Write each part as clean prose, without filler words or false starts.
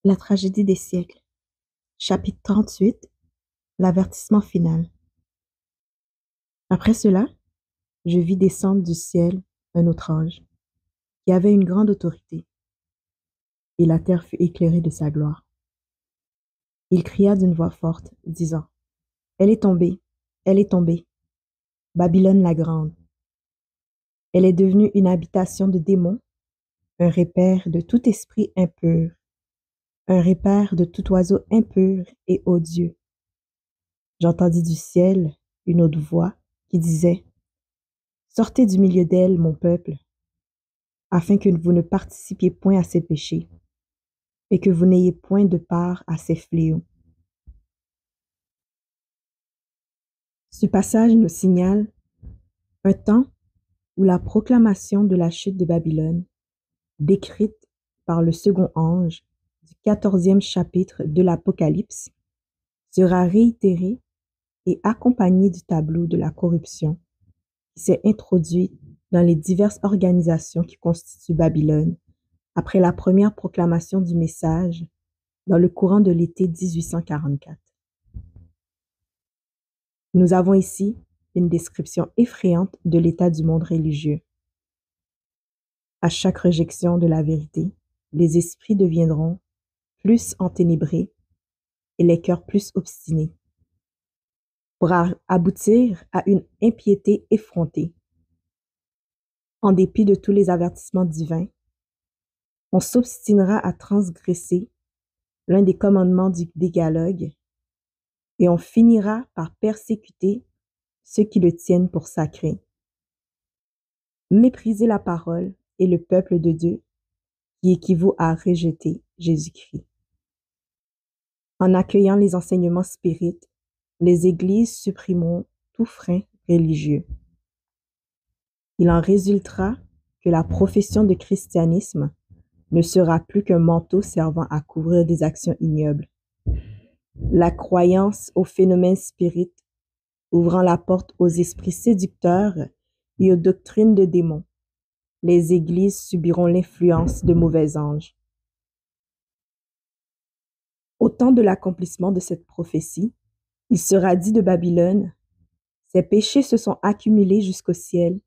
La tragédie des siècles. Chapitre 38. L'avertissement final. Après cela, je vis descendre du ciel un autre ange, qui avait une grande autorité, et la terre fut éclairée de sa gloire. Il cria d'une voix forte, disant, elle est tombée, Babylone la grande. Elle est devenue une habitation de démons, un repaire de tout esprit impur, un repaire de tout oiseau impur et odieux. J'entendis du ciel une autre voix qui disait, sortez du milieu d'elle, mon peuple, afin que vous ne participiez point à ses péchés, et que vous n'ayez point de part à ses fléaux. Ce passage nous signale un temps où la proclamation de la chute de Babylone, décrite par le second ange du 14e chapitre de l'Apocalypse, sera réitérée et accompagnée du tableau de la corruption qui s'est introduit dans les diverses organisations qui constituent Babylone après la première proclamation du message dans le courant de l'été 1844. Nous avons ici une description effrayante de l'état du monde religieux. À chaque rejection de la vérité, les esprits deviendront plus enténébrés et les cœurs plus obstinés, pour aboutir à une impiété effrontée. En dépit de tous les avertissements divins, on s'obstinera à transgresser l'un des commandements du décalogue et on finira par persécuter ceux qui le tiennent pour sacré. Mépriser la parole et le peuple de Dieu, qui équivaut à rejeter Jésus-Christ. En accueillant les enseignements spirites, les églises supprimeront tout frein religieux. Il en résultera que la profession de christianisme ne sera plus qu'un manteau servant à couvrir des actions ignobles. La croyance aux phénomènes spirites, ouvrant la porte aux esprits séducteurs et aux doctrines de démons, les églises subiront l'influence de mauvais anges. Au temps de l'accomplissement de cette prophétie, il sera dit de Babylone, ses péchés se sont accumulés jusqu'au ciel,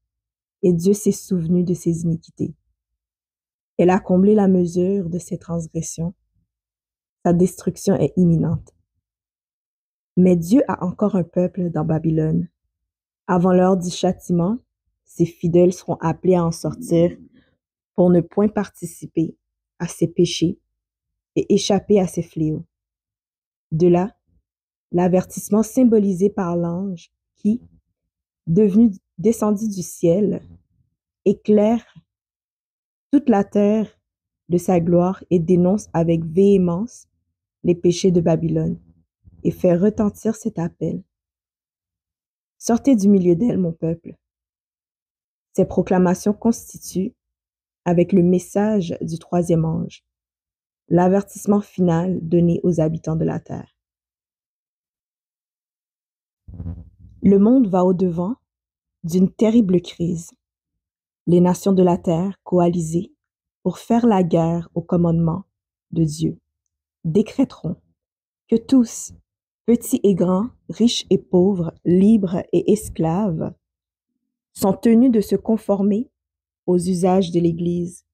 et Dieu s'est souvenu de ses iniquités. Elle a comblé la mesure de ses transgressions. Sa destruction est imminente. Mais Dieu a encore un peuple dans Babylone. Avant l'heure du châtiment, ses fidèles seront appelés à en sortir pour ne point participer à ses péchés et échapper à ses fléaux. De là, l'avertissement symbolisé par l'ange qui, descendu du ciel, éclaire toute la terre de sa gloire et dénonce avec véhémence les péchés de Babylone et fait retentir cet appel. Sortez du milieu d'elle, mon peuple. Ces proclamations constituent, avec le message du troisième ange, l'avertissement final donné aux habitants de la terre. Le monde va au-devant d'une terrible crise. Les nations de la terre, coalisées pour faire la guerre au commandement de Dieu, décréteront que tous, petits et grands, riches et pauvres, libres et esclaves, sont tenus de se conformer aux usages de l'Église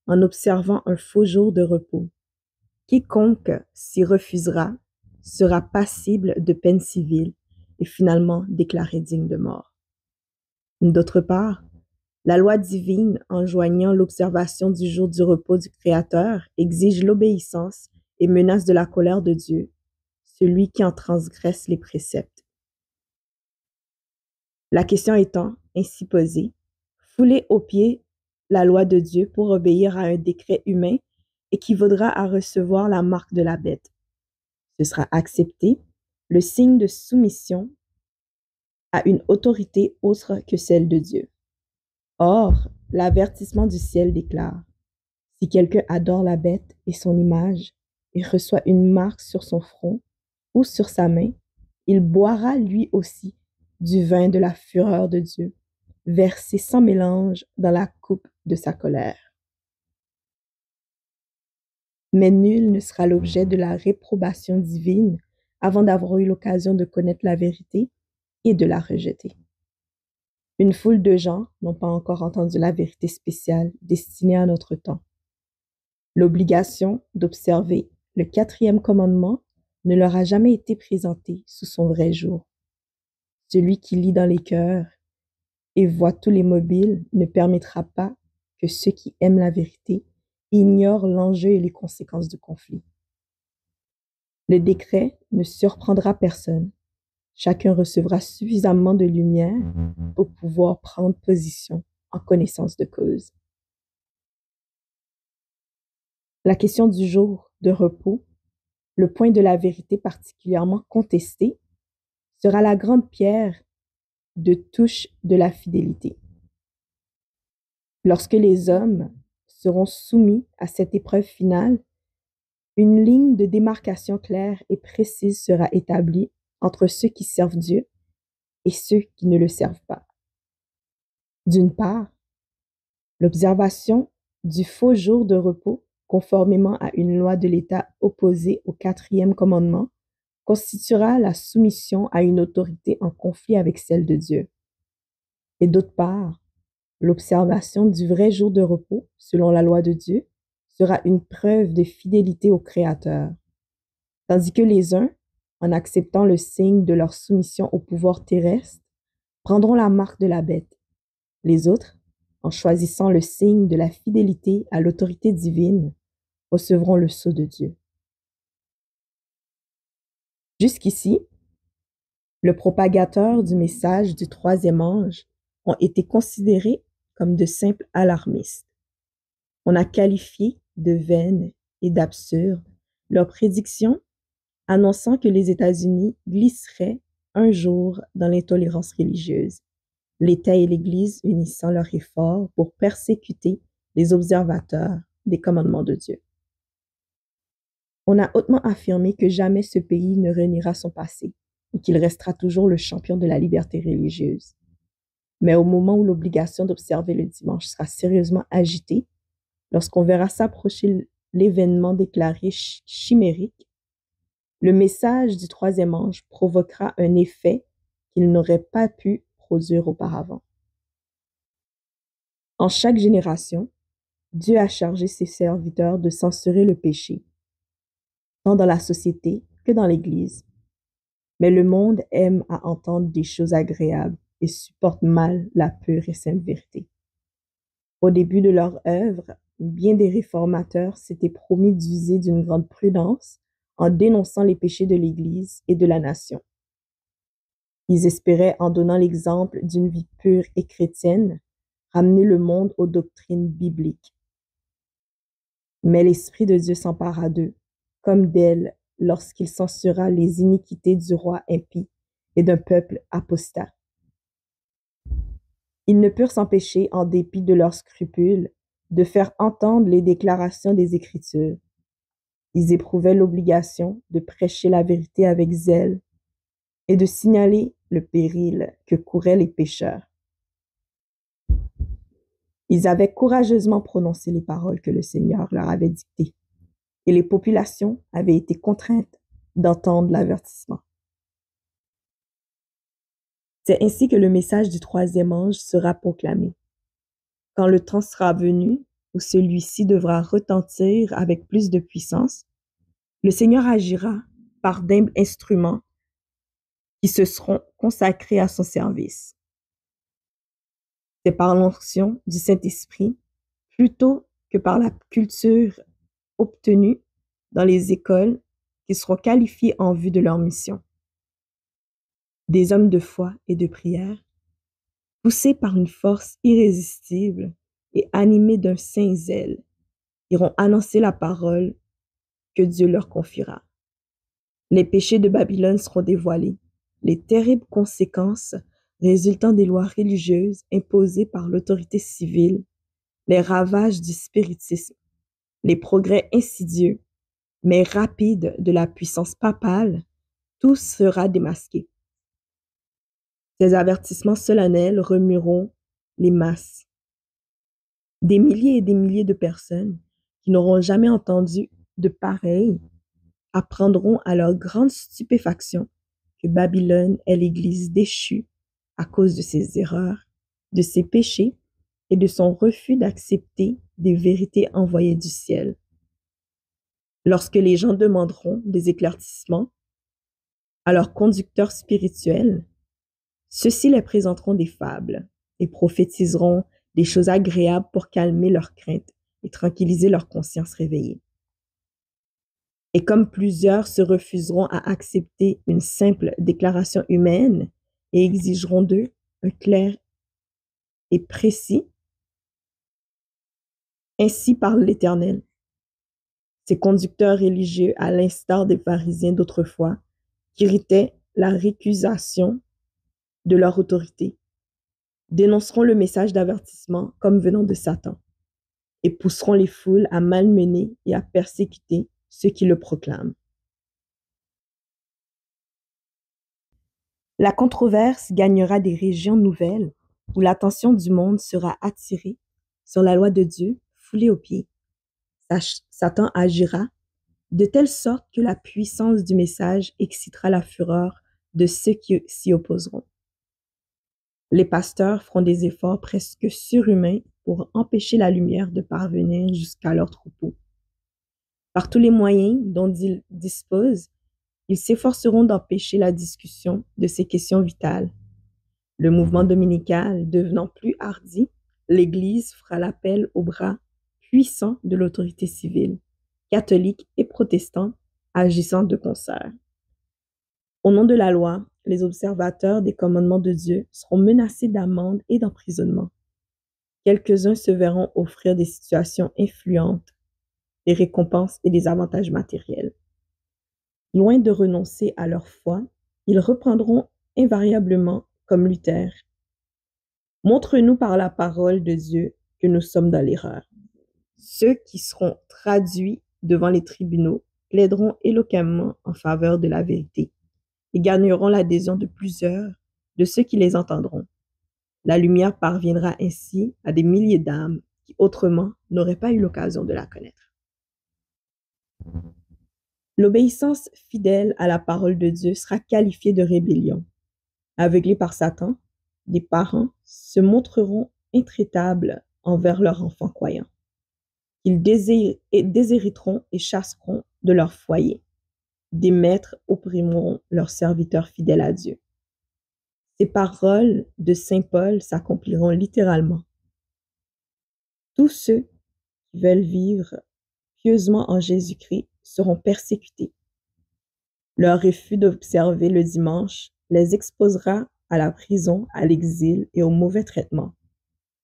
en observant un faux jour de repos. Quiconque s'y refusera sera passible de peine civile et finalement déclaré digne de mort. D'autre part, la loi divine enjoignant l'observation du jour du repos du Créateur exige l'obéissance et menace de la colère de Dieu, celui qui en transgresse les préceptes. La question étant ainsi posée, fouler aux pieds la loi de Dieu pour obéir à un décret humain équivaudra à recevoir la marque de la bête. Ce sera accepter le signe de soumission à une autorité autre que celle de Dieu. Or, l'avertissement du ciel déclare, si quelqu'un adore la bête et son image et reçoit une marque sur son front ou sur sa main, il boira lui aussi du vin de la fureur de Dieu, versé sans mélange dans la coupe de sa colère. Mais nul ne sera l'objet de la réprobation divine avant d'avoir eu l'occasion de connaître la vérité et de la rejeter. Une foule de gens n'ont pas encore entendu la vérité spéciale destinée à notre temps. L'obligation d'observer le 4e commandement ne leur a jamais été présentée sous son vrai jour. Celui qui lit dans les cœurs et voit tous les mobiles ne permettra pas que ceux qui aiment la vérité ignorent l'enjeu et les conséquences du conflit. Le décret ne surprendra personne. Chacun recevra suffisamment de lumière pour pouvoir prendre position en connaissance de cause. La question du jour de repos, le point de la vérité particulièrement contesté, sera la grande pierre de touche de la fidélité. Lorsque les hommes seront soumis à cette épreuve finale, une ligne de démarcation claire et précise sera établie entre ceux qui servent Dieu et ceux qui ne le servent pas. D'une part, l'observation du faux jour de repos, conformément à une loi de l'État opposée au 4e commandement, constituera la soumission à une autorité en conflit avec celle de Dieu. Et d'autre part, l'observation du vrai jour de repos, selon la loi de Dieu, sera une preuve de fidélité au Créateur, tandis que les uns, en acceptant le signe de leur soumission au pouvoir terrestre, prendront la marque de la bête. Les autres, en choisissant le signe de la fidélité à l'autorité divine, recevront le sceau de Dieu. Jusqu'ici, le propagateur du message du 3e ange ont été considérés comme de simples alarmistes. On a qualifié de vaines et d'absurdes leurs prédictions annonçant que les États-Unis glisseraient un jour dans l'intolérance religieuse, l'État et l'Église unissant leurs efforts pour persécuter les observateurs des commandements de Dieu. On a hautement affirmé que jamais ce pays ne reniera son passé et qu'il restera toujours le champion de la liberté religieuse. Mais au moment où l'obligation d'observer le dimanche sera sérieusement agitée, lorsqu'on verra s'approcher l'événement déclaré chimérique, le message du 3e ange provoquera un effet qu'il n'aurait pas pu produire auparavant. En chaque génération, Dieu a chargé ses serviteurs de censurer le péché, tant dans la société que dans l'Église. Mais le monde aime à entendre des choses agréables et supporte mal la pure et sainte vérité. Au début de leur œuvre, bien des réformateurs s'étaient promis d'user d'une grande prudence en dénonçant les péchés de l'Église et de la nation. Ils espéraient, en donnant l'exemple d'une vie pure et chrétienne, ramener le monde aux doctrines bibliques. Mais l'Esprit de Dieu s'empara d'eux, comme d'elle lorsqu'il censura les iniquités du roi impie et d'un peuple apostat. Ils ne purent s'empêcher, en dépit de leurs scrupules, de faire entendre les déclarations des Écritures. Ils éprouvaient l'obligation de prêcher la vérité avec zèle et de signaler le péril que couraient les pécheurs. Ils avaient courageusement prononcé les paroles que le Seigneur leur avait dictées, et les populations avaient été contraintes d'entendre l'avertissement. C'est ainsi que le message du 3e ange sera proclamé. Quand le temps sera venu, où celui-ci devra retentir avec plus de puissance, le Seigneur agira par d'humbles instruments qui se seront consacrés à son service. C'est par l'onction du Saint-Esprit, plutôt que par la culture obtenue dans les écoles, qu'ils seront qualifiés en vue de leur mission. Des hommes de foi et de prière, poussés par une force irrésistible et animés d'un saint zèle, iront annoncer la parole que Dieu leur confiera. Les péchés de Babylone seront dévoilés, les terribles conséquences résultant des lois religieuses imposées par l'autorité civile, les ravages du spiritisme, les progrès insidieux, mais rapides de la puissance papale, tout sera démasqué. Ces avertissements solennels remueront les masses. Des milliers et des milliers de personnes qui n'auront jamais entendu de pareils apprendront à leur grande stupéfaction que Babylone est l'Église déchue à cause de ses erreurs, de ses péchés et de son refus d'accepter des vérités envoyées du ciel. Lorsque les gens demanderont des éclaircissements à leurs conducteurs spirituels, ceux-ci les présenteront des fables et prophétiseront des choses agréables pour calmer leurs craintes et tranquilliser leur conscience réveillée. Et comme plusieurs se refuseront à accepter une simple déclaration humaine et exigeront d'eux un clair et précis, ainsi parle l'Éternel. Ces conducteurs religieux, à l'instar des pharisiens d'autrefois, qui irritaient la récusation de leur autorité, dénonceront le message d'avertissement comme venant de Satan et pousseront les foules à malmener et à persécuter ceux qui le proclament. La controverse gagnera des régions nouvelles où l'attention du monde sera attirée sur la loi de Dieu, foulée aux pieds. Satan agira de telle sorte que la puissance du message excitera la fureur de ceux qui s'y opposeront. Les pasteurs feront des efforts presque surhumains pour empêcher la lumière de parvenir jusqu'à leur troupeau. Par tous les moyens dont ils disposent, ils s'efforceront d'empêcher la discussion de ces questions vitales. Le mouvement dominical devenant plus hardi, l'Église fera l'appel au bras puissant de l'autorité civile, catholique et protestant, agissant de concert. Au nom de la loi, les observateurs des commandements de Dieu seront menacés d'amende et d'emprisonnement. Quelques-uns se verront offrir des situations influentes, des récompenses et des avantages matériels. Loin de renoncer à leur foi, ils reprendront invariablement comme Luther. Montre-nous par la parole de Dieu que nous sommes dans l'erreur. Ceux qui seront traduits devant les tribunaux plaideront éloquemment en faveur de la vérité et gagneront l'adhésion de plusieurs de ceux qui les entendront. La lumière parviendra ainsi à des milliers d'âmes qui autrement n'auraient pas eu l'occasion de la connaître. L'obéissance fidèle à la parole de Dieu sera qualifiée de rébellion. Aveuglés par Satan, des parents se montreront intraitables envers leurs enfants croyants. Ils déshériteront et chasseront de leur foyer. Des maîtres opprimeront leurs serviteurs fidèles à Dieu. Ces paroles de saint Paul s'accompliront littéralement. Tous ceux qui veulent vivre pieusement en Jésus-Christ seront persécutés. Leur refus d'observer le dimanche les exposera à la prison, à l'exil et au mauvais traitement.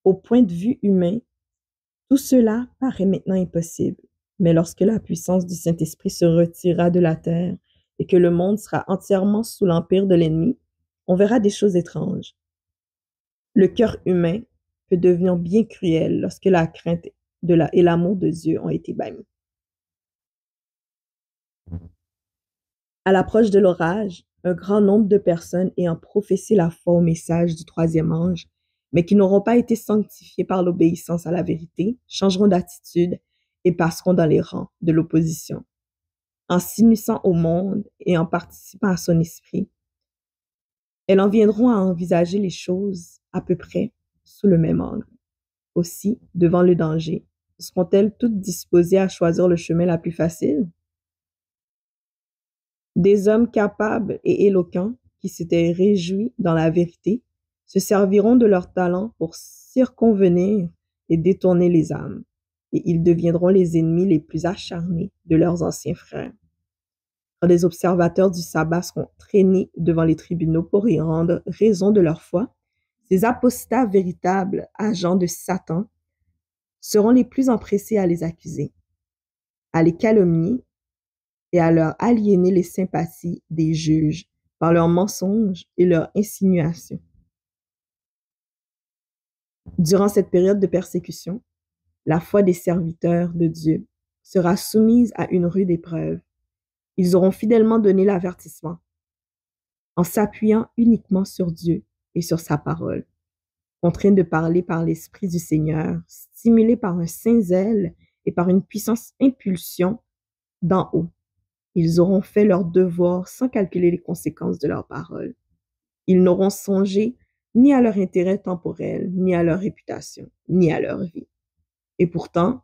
Au point de vue humain, tout cela paraît maintenant impossible, mais lorsque la puissance du Saint-Esprit se retirera de la terre et que le monde sera entièrement sous l'empire de l'ennemi, on verra des choses étranges. Le cœur humain peut devenir bien cruel lorsque la crainte et l'amour de Dieu ont été bannis. À l'approche de l'orage, un grand nombre de personnes ayant professé la foi au message du troisième ange, mais qui n'auront pas été sanctifiées par l'obéissance à la vérité, changeront d'attitude et passeront dans les rangs de l'opposition. En s'unissant au monde et en participant à son esprit, elles en viendront à envisager les choses à peu près sous le même angle. Aussi, devant le danger, seront-elles toutes disposées à choisir le chemin la plus facile? Des hommes capables et éloquents qui s'étaient réjouis dans la vérité se serviront de leur talent pour circonvenir et détourner les âmes, et ils deviendront les ennemis les plus acharnés de leurs anciens frères. Quand les observateurs du sabbat seront traînés devant les tribunaux pour y rendre raison de leur foi, ces apostats véritables agents de Satan seront les plus empressés à les accuser, à les calomnier et à leur aliéner les sympathies des juges par leurs mensonges et leurs insinuations. Durant cette période de persécution, la foi des serviteurs de Dieu sera soumise à une rude épreuve. Ils auront fidèlement donné l'avertissement en s'appuyant uniquement sur Dieu et sur sa parole, contraints de parler par l'Esprit du Seigneur, stimulés par un saint zèle et par une puissante impulsion d'en haut. Ils auront fait leur devoir sans calculer les conséquences de leurs paroles. Ils n'auront songé ni à leur intérêt temporel, ni à leur réputation, ni à leur vie. Et pourtant,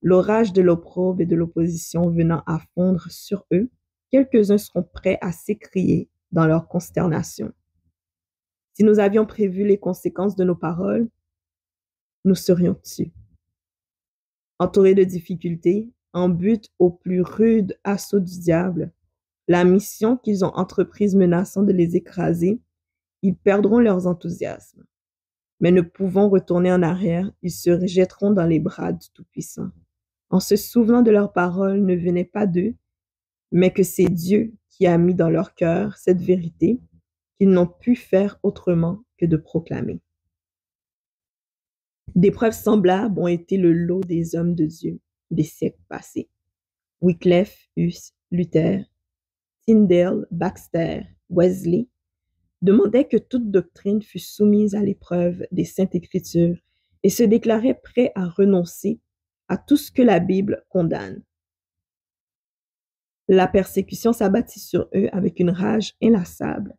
l'orage de l'opprobre et de l'opposition venant à fondre sur eux, quelques-uns seront prêts à s'écrier dans leur consternation. Si nous avions prévu les conséquences de nos paroles, nous serions tués. Entourés de difficultés, en but au plus rude assaut du diable, la mission qu'ils ont entreprise menaçant de les écraser, ils perdront leurs enthousiasmes. Mais ne pouvant retourner en arrière, ils se jetteront dans les bras du Tout-Puissant. En se souvenant de leurs paroles ne venait pas d'eux, mais que c'est Dieu qui a mis dans leur cœur cette vérité qu'ils n'ont pu faire autrement que de proclamer. Des preuves semblables ont été le lot des hommes de Dieu des siècles passés. Wycliffe, Hus, Luther, Tyndale, Baxter, Wesley demandaient que toute doctrine fût soumise à l'épreuve des Saintes Écritures et se déclaraient prêts à renoncer à tout ce que la Bible condamne. La persécution s'abattit sur eux avec une rage inlassable,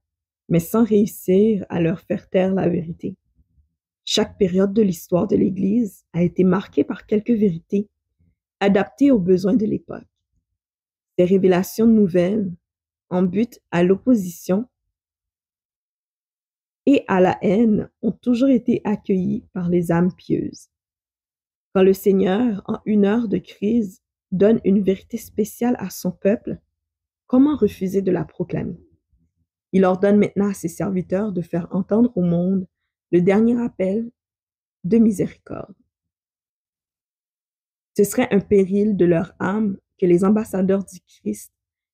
mais sans réussir à leur faire taire la vérité. Chaque période de l'histoire de l'Église a été marquée par quelques vérités adaptées aux besoins de l'époque. Ces révélations nouvelles, en but à l'opposition et à la haine, ont toujours été accueillies par les âmes pieuses. Quand le Seigneur, en une heure de crise, donne une vérité spéciale à son peuple, comment refuser de la proclamer? Il ordonne maintenant à ses serviteurs de faire entendre au monde le dernier appel de miséricorde. Ce serait un péril de leur âme que les ambassadeurs du Christ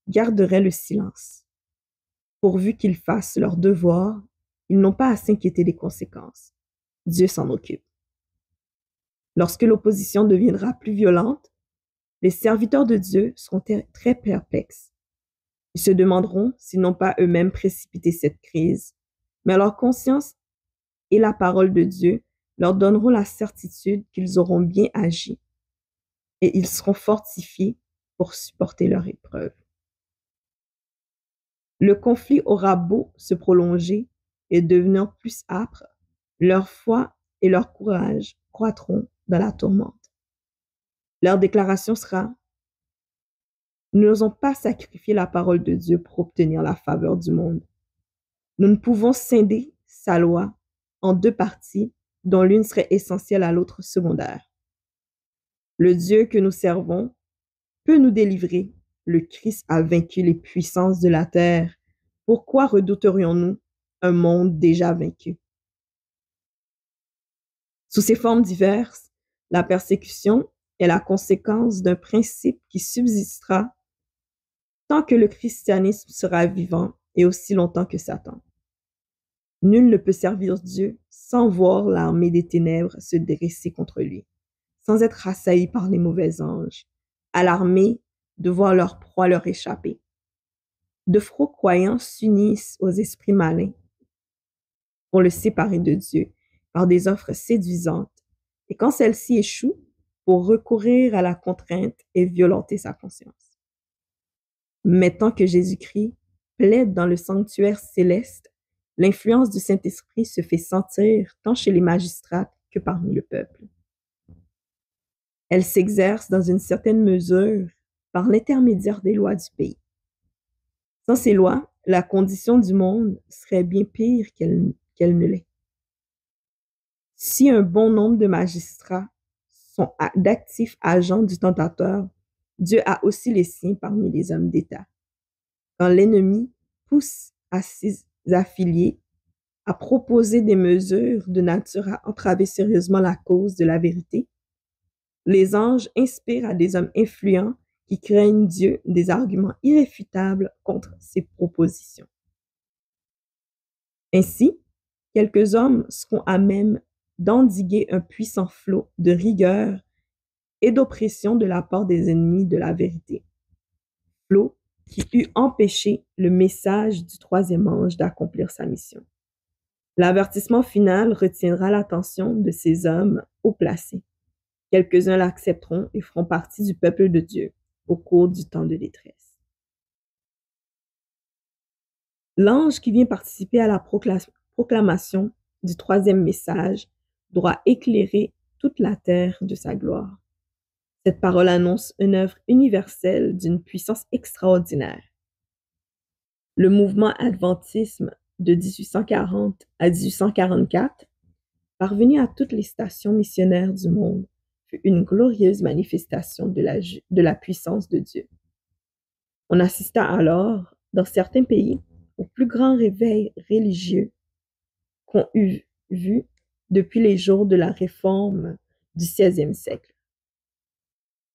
garderaient le silence. Pourvu qu'ils fassent leur devoir, ils n'ont pas à s'inquiéter des conséquences. Dieu s'en occupe. Lorsque l'opposition deviendra plus violente, les serviteurs de Dieu seront très perplexes. Ils se demanderont s'ils n'ont pas eux-mêmes précipité cette crise, mais leur conscience et la parole de Dieu leur donneront la certitude qu'ils auront bien agi et ils seront fortifiés pour supporter leur épreuve. Le conflit aura beau se prolonger et devenir plus âpre, leur foi et leur courage croîtront dans la tourmente. Leur déclaration sera: nous n'osons pas sacrifier la parole de Dieu pour obtenir la faveur du monde. Nous ne pouvons scinder sa loi en deux parties dont l'une serait essentielle à l'autre secondaire. Le Dieu que nous servons peut nous délivrer. Le Christ a vaincu les puissances de la terre. Pourquoi redouterions-nous un monde déjà vaincu? Sous ces formes diverses, la persécution est la conséquence d'un principe qui subsistera tant que le christianisme sera vivant et aussi longtemps que Satan. Nul ne peut servir Dieu sans voir l'armée des ténèbres se dresser contre lui, sans être assailli par les mauvais anges, alarmés de voir leur proie leur échapper. De faux croyants s'unissent aux esprits malins pour le séparer de Dieu par des offres séduisantes, et quand celles-ci échouent, pour recourir à la contrainte et violenter sa conscience. Mais tant que Jésus-Christ plaide dans le sanctuaire céleste, l'influence du Saint-Esprit se fait sentir tant chez les magistrats que parmi le peuple. Elle s'exerce dans une certaine mesure par l'intermédiaire des lois du pays. Sans ces lois, la condition du monde serait bien pire qu'elle ne l'est. Si un bon nombre de magistrats sont d'actifs agents du tentateur, Dieu a aussi les siens parmi les hommes d'État. Quand l'ennemi pousse à ses affiliés à proposer des mesures de nature à entraver sérieusement la cause de la vérité, les anges inspirent à des hommes influents qui craignent Dieu des arguments irréfutables contre ses propositions. Ainsi, quelques hommes seront à même d'endiguer un puissant flot de rigueur et d'oppression de la part des ennemis de la vérité. Flot qui eût empêché le message du troisième ange d'accomplir sa mission. L'avertissement final retiendra l'attention de ces hommes haut placés. Quelques-uns l'accepteront et feront partie du peuple de Dieu. au cours du temps de détresse. L'ange qui vient participer à la proclamation du troisième message doit éclairer toute la terre de sa gloire. Cette parole annonce une œuvre universelle d'une puissance extraordinaire. Le mouvement adventisme de 1840 à 1844, parvenu à toutes les stations missionnaires du monde, fut une glorieuse manifestation de la puissance de Dieu. On assista alors, dans certains pays, au plus grand réveil religieux qu'on eût vu depuis les jours de la Réforme du XVIe siècle.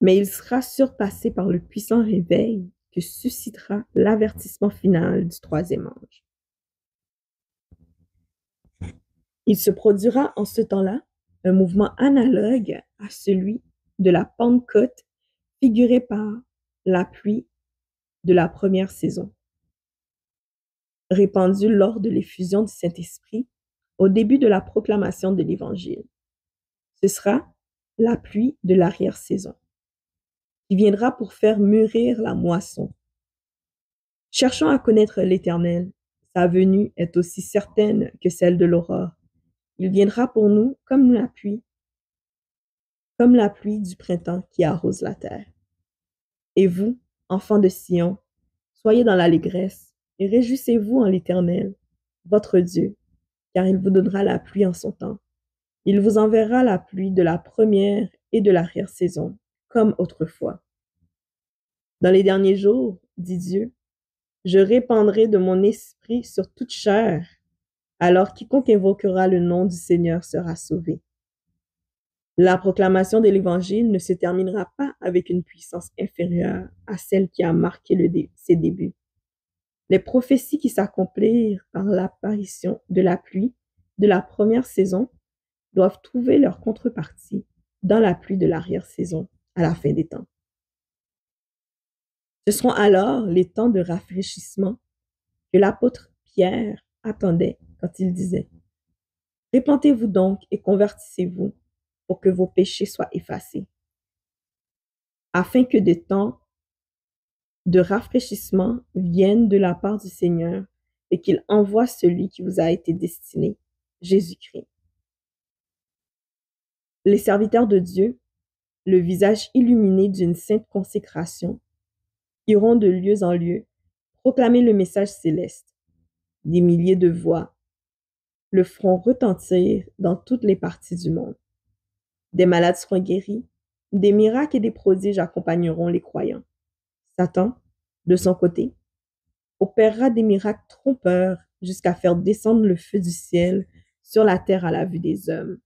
Mais il sera surpassé par le puissant réveil que suscitera l'avertissement final du troisième ange. Il se produira en ce temps-là un mouvement analogue à celui de la Pentecôte figuré par la pluie de la première saison, répandue lors de l'effusion du Saint-Esprit au début de la proclamation de l'Évangile. Ce sera la pluie de l'arrière-saison, qui viendra pour faire mûrir la moisson. Cherchons à connaître l'Éternel. Sa venue est aussi certaine que celle de l'aurore. Il viendra pour nous comme la pluie du printemps qui arrose la terre. Et vous, enfants de Sion, soyez dans l'allégresse et réjouissez-vous en l'Éternel, votre Dieu, car il vous donnera la pluie en son temps. Il vous enverra la pluie de la première et de l'arrière-saison, comme autrefois. Dans les derniers jours, dit Dieu, je répandrai de mon esprit sur toute chair, alors quiconque invoquera le nom du Seigneur sera sauvé. La proclamation de l'Évangile ne se terminera pas avec une puissance inférieure à celle qui a marqué ses débuts. Les prophéties qui s'accomplirent par l'apparition de la pluie de la première saison doivent trouver leur contrepartie dans la pluie de l'arrière-saison à la fin des temps. Ce seront alors les temps de rafraîchissement que l'apôtre Pierre attendait quand il disait « Répentez-vous donc et convertissez-vous pour que vos péchés soient effacés, afin que des temps de rafraîchissement viennent de la part du Seigneur et qu'il envoie celui qui vous a été destiné, Jésus-Christ. » Les serviteurs de Dieu, le visage illuminé d'une sainte consécration, iront de lieu en lieu proclamer le message céleste. Des milliers de voix le feront retentir dans toutes les parties du monde. Des malades seront guéris, des miracles et des prodiges accompagneront les croyants. Satan, de son côté, opérera des miracles trompeurs jusqu'à faire descendre le feu du ciel sur la terre à la vue des hommes.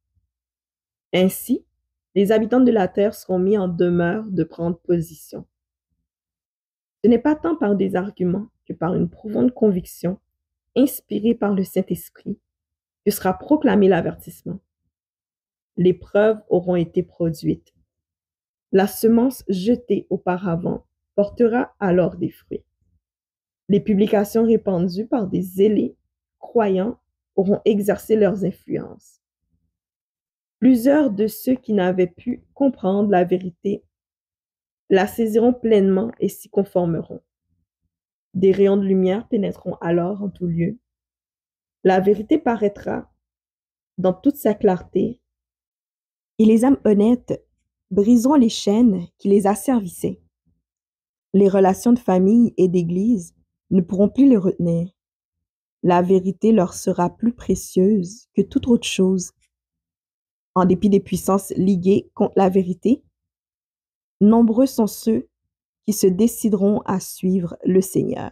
Ainsi, les habitants de la terre seront mis en demeure de prendre position. Ce n'est pas tant par des arguments que par une profonde conviction, inspirée par le Saint-Esprit, que sera proclamé l'avertissement. Les preuves auront été produites. La semence jetée auparavant portera alors des fruits. Les publications répandues par des zélés croyants auront exercé leurs influences. Plusieurs de ceux qui n'avaient pu comprendre la vérité la saisiront pleinement et s'y conformeront. Des rayons de lumière pénétreront alors en tout lieu. La vérité paraîtra dans toute sa clarté et les âmes honnêtes briseront les chaînes qui les asservissaient. Les relations de famille et d'église ne pourront plus les retenir. La vérité leur sera plus précieuse que toute autre chose. En dépit des puissances liguées contre la vérité, nombreux sont ceux qui se décideront à suivre le Seigneur.